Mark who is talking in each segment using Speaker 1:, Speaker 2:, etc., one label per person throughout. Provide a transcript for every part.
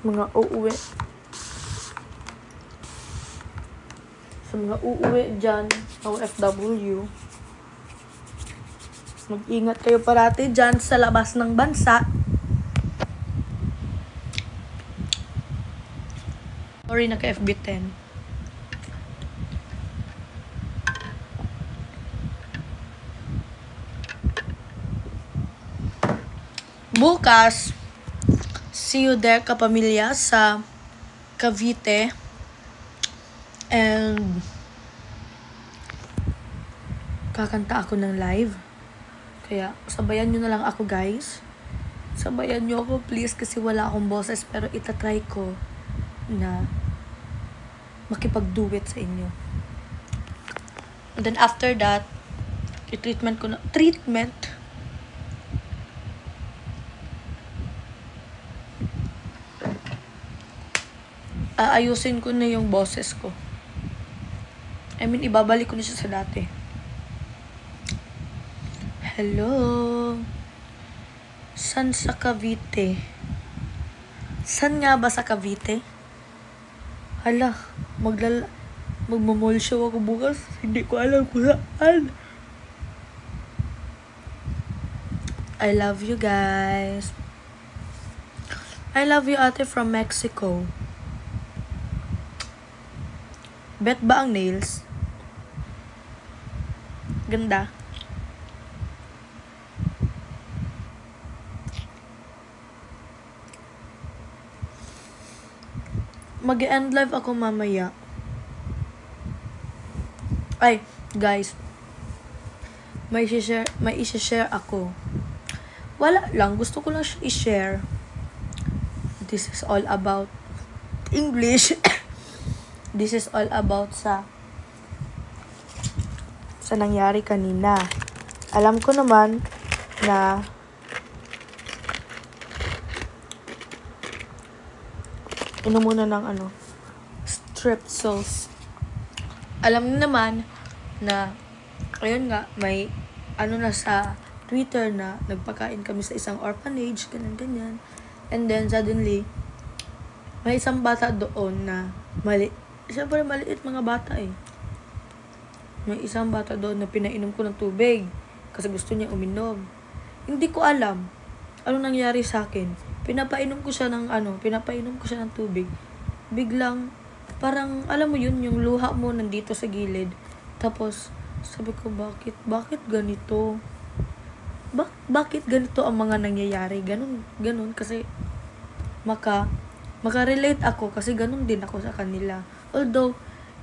Speaker 1: mga uuwi. Sa mga uuwi dyan, OFW. Mag-ingat kayo parati dyan sa labas ng bansa. Sorry, naka-FB10. Bukas, see you there kapamilya sa Cavite. And kakanta ako ng live. Kaya sabayan nyo na lang ako, guys. Sabayan nyo ako please kasi wala akong boses, pero itatry ko na makipag-duet sa inyo. And then after that, i-treatment ko na aayusin ko na yung boses ko. I mean, ibabalik ko na siya sa dati. Hello. San sa Cavite? San nga ba sa Cavite? Hala, magmamall show ako bukas. Hindi ko alam kung saan. I love you guys. I love you, ate from Mexico. Bet ba ang nails? Ganda. Mag-end live ako mamaya. Ay, guys. May i-share ako. Wala lang. Gusto ko lang i-share. This is all about English. This is all about sa nangyari kanina. Alam ko naman na inom muna ng strepsils. Alam niyo naman na ayun nga, may na sa Twitter na nagpakain kami sa isang orphanage, ganyan. And then suddenly may isang bata doon na siyempre maliit mga bata eh. May isang bata doon na pinainom ko ng tubig kasi gusto niya uminom. Hindi ko alam ano nangyari sa akin. Pinapainom ko siya ng tubig. Biglang parang alam mo yun, yung luha mo nandito sa gilid. Tapos sabi ko, bakit ganito? Bakit ganito ang mga nangyayari? Ganun kasi makarelate ako kasi ganun din ako sa kanila. Although,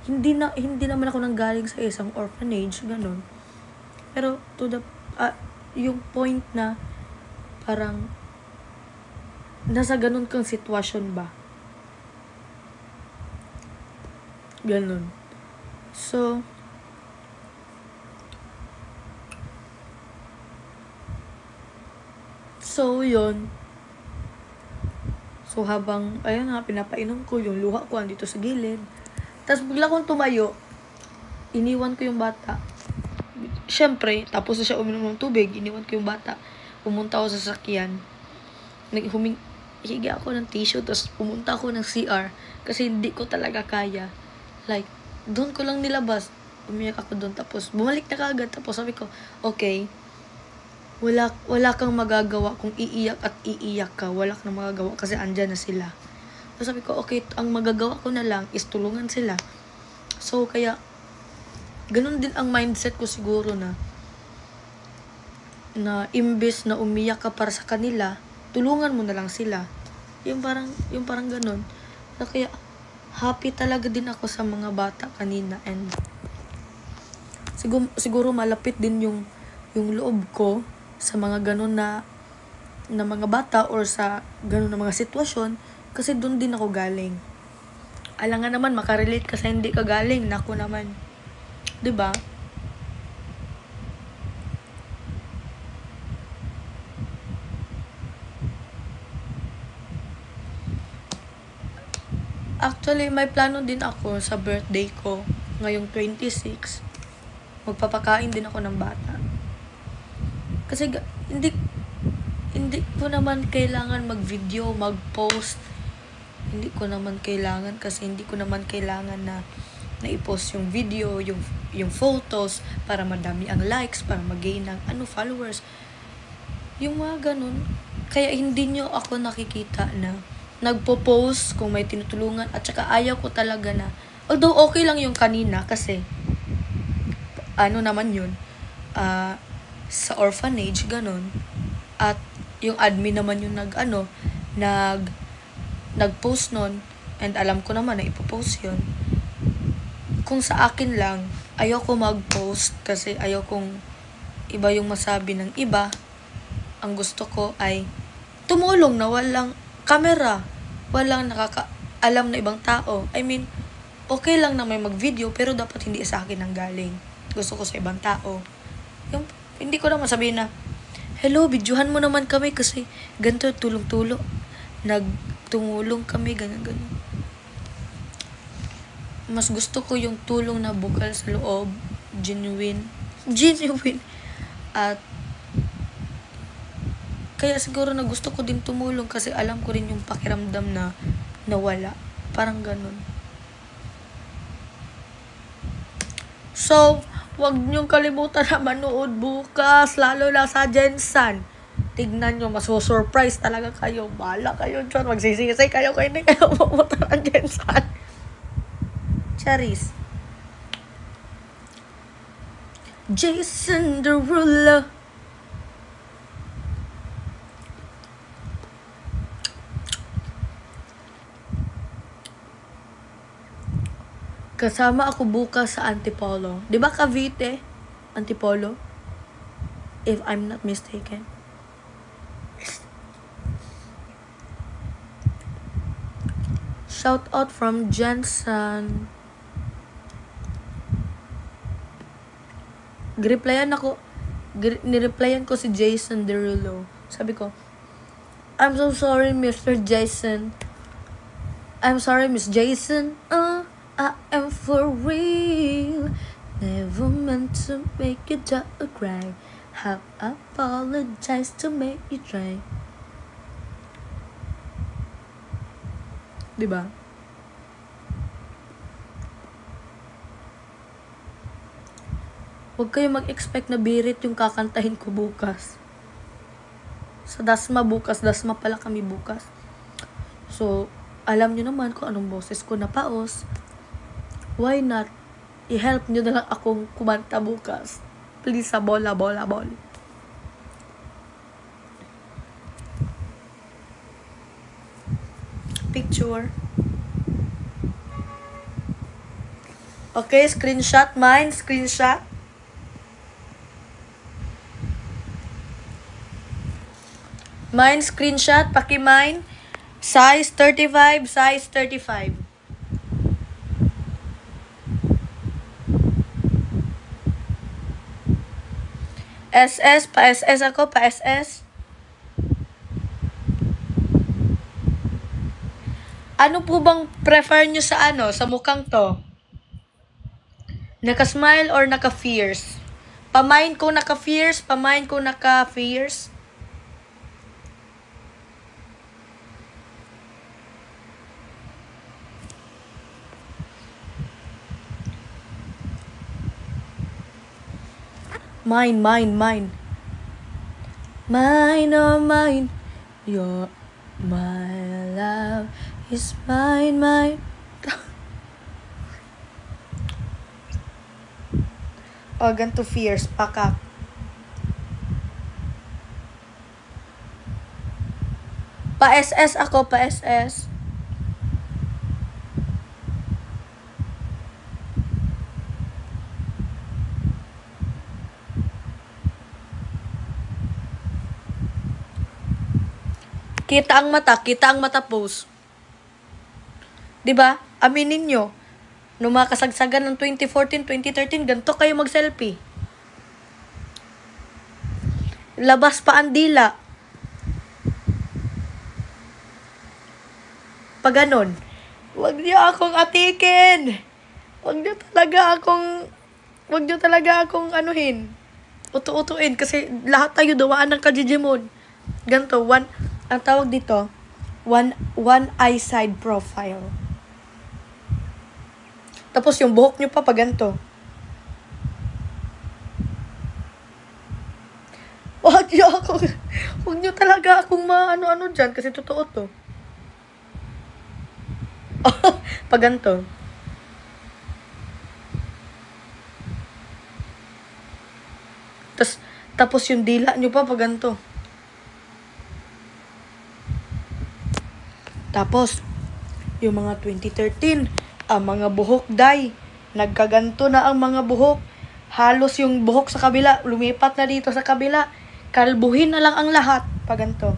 Speaker 1: hindi naman ako nanggaling sa isang orphanage, ganun. Pero, yung point na, parang, nasa ganun kang sitwasyon ba? Ganun. So, yun. So, habang, ayun nga, pinapainom ko, yung luha ko andito sa gilid. Tapos, bigla kong tumayo. Iniwan ko yung bata. Siyempre, tapos na siya uminom ng tubig, iniwan ko yung bata. Pumunta ako sa sakyan. Higa ako ng tissue, tapos pumunta ako ng CR. Kasi hindi ko talaga kaya. Like, doon ko lang nilabas. Umiyak ako doon, tapos bumalik na kaagad. Tapos sabi ko, okay, wala kang magagawa kung iiyak at iiyak ka. Wala kang magagawa kasi andyan na sila. So sabi ko, okay, ang magagawa ko na lang is tulungan sila. So kaya, ganun din ang mindset ko siguro na imbes na umiyak ka para sa kanila, tulungan mo na lang sila. Yung parang ganun. So kaya, happy talaga din ako sa mga bata kanina. And siguro malapit din yung loob ko sa mga ganun na mga bata or sa ganun na mga sitwasyon kasi doon din ako galing. Alangan naman makarelate kasi hindi ka galing, naku naman. 'Di ba? Actually, may plano din ako sa birthday ko ngayong 26. Magpapakain din ako ng bata. Kasi hindi ko naman kailangan mag-video, mag-post hindi ko naman kailangan kasi hindi ko naman kailangan na i-post yung video, yung photos para madami ang likes, para mag-gain ng followers. Yung mga ganun. Kaya hindi nyo ako nakikita na nagpo-post kung may tinutulungan at saka ayaw ko talaga na, although okay lang yung kanina kasi naman yun, sa orphanage, ganun. At yung admin naman yung nag-post nun, and alam ko naman na ipopost yun. Kung sa akin lang, ayoko mag-post kasi ayokong iba yung masabi ng iba. Ang gusto ko ay tumulong na walang camera, walang nakakaalam na ibang tao. I mean, okay lang na may mag-video pero dapat hindi sa akin ang galing. Gusto ko sa ibang tao. Yung, hindi ko naman sabihin na, hello, videohan mo naman kami kasi ganito, tulong-tulong. Nagtumulong kami, ganyan-ganyan. Mas gusto ko yung tulong na bukal sa loob, genuine. At kaya siguro na gusto ko din tumulong kasi alam ko rin yung pakiramdam na nawala. Parang ganun. So, wag niyong kalimutan na manood bukas, lalo na sa Jensen. Tignan nyo, maso-surprise talaga kayo. Bahala kayo dyan. Magsisisay kayo hindi kayo pumunta ng Jensen. Charis. Jason Derulo. Kasama ako bukas sa Antipolo. Di ba Cavite? Antipolo? If I'm not mistaken. Shout out from Jensen. Nireplyan ko si Jason Derulo. Sabi ko, I'm so sorry, Mr. Jason. I'm sorry, Miss Jason. I am for real. Never meant to make you cry. Have apologized to make you try. Diba? Huwag kayo mag-expect na birit yung kakantahin ko bukas. Sa Dasma bukas. Dasma pala kami bukas. So, alam nyo naman kung anong boses ko na paos. Why not? I-help nyo na lang akong kumanta bukas. Please, sa bola. Picture. Okay, screenshot mine. Screenshot. Mine, screenshot. Paki-mine. Size 35. Size 35. SS. Pa-SS ako. Pa-SS. Ano po bang prefer nyo sa sa mukhang to? Naka-smile or naka-fierce? Pa-mind ko naka-fierce. Pa-mind ko naka-fierce. Mine. Mine, oh mine. Your, my love is mine. Oh, ganito fierce. Pakak. Pa-SS ako, pa-SS. Kita ang mata pose. 'Di ba? Aminin nyo. Nung mga kasagsagan ng 2014, 2013, ganito kayo mag-selfie. Labas pa ang dila. Pag ganon, wag niyo akong atikin. Wag niyo talaga akong anuhin. Utu-utuin kasi lahat tayo dumaan ng kajijimon. Ganito, ang tawag dito, one eye side profile. Tapos yung buhok nyo pa ganito. Huwag nyo talaga akong maano-ano dyan kasi totoo to. Pag ganito. Tapos yung dila nyo pa pag ganito. Tapos, yung mga 2013, ang mga buhok day, nagkaganto na ang mga buhok. Halos yung buhok sa kabila, lumipat na dito sa kabila. Kalbuhin na lang ang lahat. Pag ganito.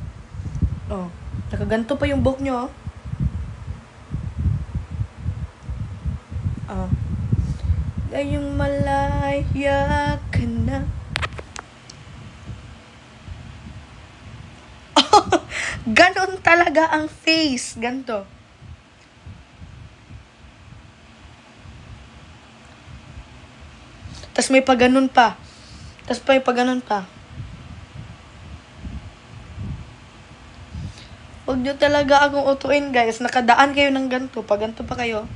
Speaker 1: Oh, nakaganto pa yung buhok nyo. Oh. Ngayong malaya ka na. Ganon talaga ang face. Ganto. Tas may paganon pa. May paganon pa. Huwag nyo talaga akong utuin, guys. Nakadaan kayo ng ganto. Pag ganto pa kayo.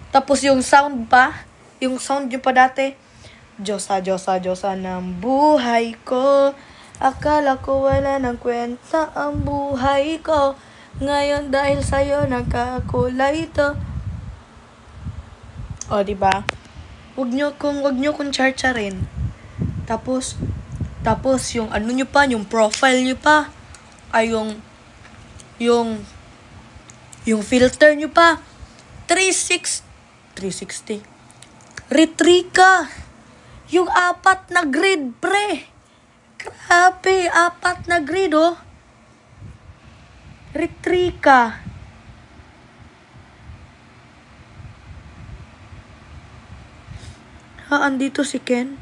Speaker 1: Tapos yung sound pa. Yung sound nyo pa dati. Diyosa, Diyosa, Diyosa ng buhay ko. Akala ko wala ng kwenta ang buhay ko. Ngayon dahil sa'yo nagkakulay ito. O, diba? Huwag nyo kong char-charin. Tapos yung ano nyo pa, yung profile nyo pa. Ay, yung filter nyo pa. 360. Retrika. Yung 4 na grid, pre. Grabe, 4 na grid, oh. Retrika. Andito si Ken.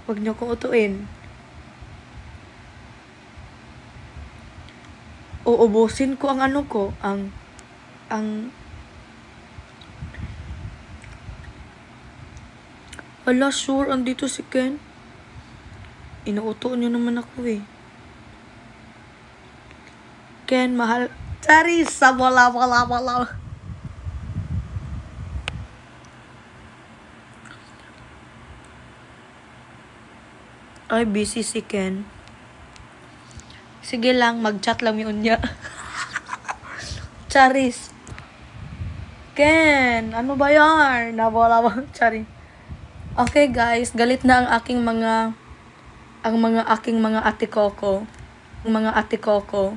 Speaker 1: Huwag niyo kong utuin. Uubusin ko ang ano ko, ang wala, sure, andito si Ken. Inuuto niyo naman ako eh. Ken, mahal. Charissa, wala. Ay, busy si Ken. Sige lang, mag-chat lang yun niya. Charis. Ken, ano ba yan? Nawala ba? Charis. Okay guys, galit na ang aking mga ate Coco. Mga ate Coco.